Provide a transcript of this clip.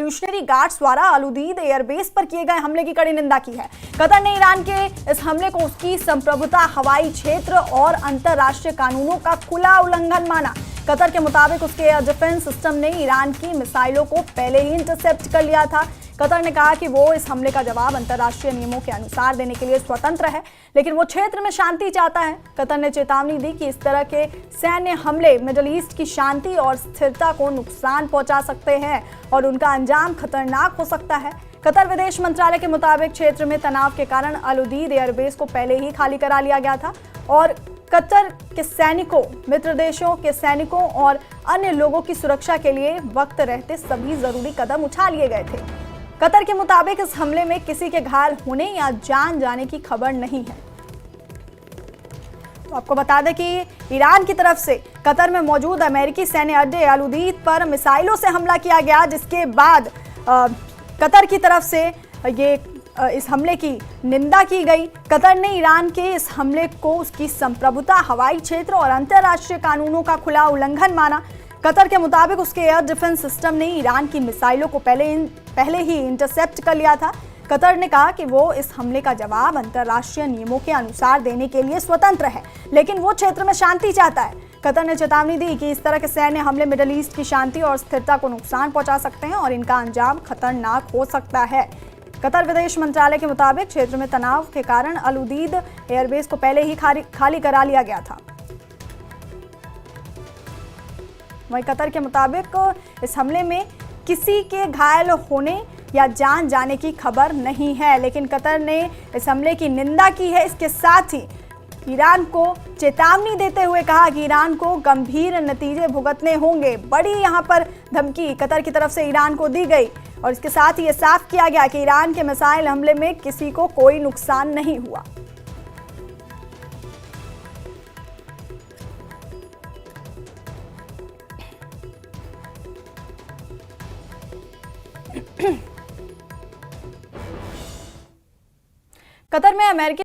Revolutionary guards द्वारा अलउदीद airbase पर किए गए हमले की कड़ी निंदा की है। कतर ने ईरान के इस हमले को उसकी संप्रभुता, हवाई क्षेत्र और अंतर्राष्ट्रीय कानूनों का खुला उल्लंघन माना। कतर के मुताबिक उसके एयर डिफेंस सिस्टम ने ईरान की मिसाइलों को पहले ही इंटरसेप्ट कर लिया था। कतर ने कहा कि वो इस हमले का जवाब अंतर्राष्ट्रीय नियमों के अनुसार देने के लिए स्वतंत्र है, लेकिन वो क्षेत्र में शांति चाहता है। कतर ने चेतावनी दी कि इस तरह के सैन्य हमले मिडिल ईस्ट की शांति और स्थिरता को नुकसान पहुंचा सकते हैं और उनका अंजाम खतरनाक हो सकता है। कतर विदेश मंत्रालय के मुताबिक क्षेत्र में तनाव के कारण अलउदीद एयरबेस को पहले ही खाली करा लिया गया था और कतर के सैनिकों, मित्र देशों के सैनिकों और अन्य लोगों की सुरक्षा के लिए वक्त रहते सभी जरूरी कदम उठा लिए गए थे। कतर के मुताबिक इस हमले में किसी के घायल होने या जान जाने की खबर नहीं है। तो आपको बता दें कि ईरान की तरफ से कतर में मौजूद अमेरिकी सैन्य अड्डे अलउदीद पर मिसाइलों से हमला किया गया, जिसके बाद कतर की तरफ से इस हमले की निंदा की गई। कतर ने ईरान के इस हमले को उसकी संप्रभुता, हवाई क्षेत्र और अंतर्राष्ट्रीय कानूनों का खुला उल्लंघन माना। कतर के मुताबिक उसके एयर डिफेंस सिस्टम ने ईरान की मिसाइलों को पहले ही इंटरसेप्ट कर लिया था। कतर ने कहा कि वो इस हमले का जवाब अंतर्राष्ट्रीय नियमों के अनुसार देने के लिए स्वतंत्र है, लेकिन वो क्षेत्र में शांति चाहता है। कतर ने चेतावनी दी कि इस तरह के सैन्य हमले मिडिल ईस्ट की शांति और स्थिरता को नुकसान पहुंचा सकते हैं और इनका अंजाम खतरनाक हो सकता है। कतर विदेश मंत्रालय के मुताबिक क्षेत्र में तनाव के कारण अलउदीद एयरबेस को पहले ही खाली करा लिया गया था। वहीं कतर के मुताबिक इस हमले में किसी के घायल होने या जान जाने की खबर नहीं है, लेकिन कतर ने इस हमले की निंदा की है। इसके साथ ही ईरान को चेतावनी देते हुए कहा कि ईरान को गंभीर नतीजे भुगतने होंगे। बड़ी यहां पर धमकी कतर की तरफ से ईरान को दी गई और इसके साथ ही ये साफ किया गया कि ईरान के मिसाइल हमले में किसी को कोई नुकसान नहीं हुआ। कतर में अमेरिकी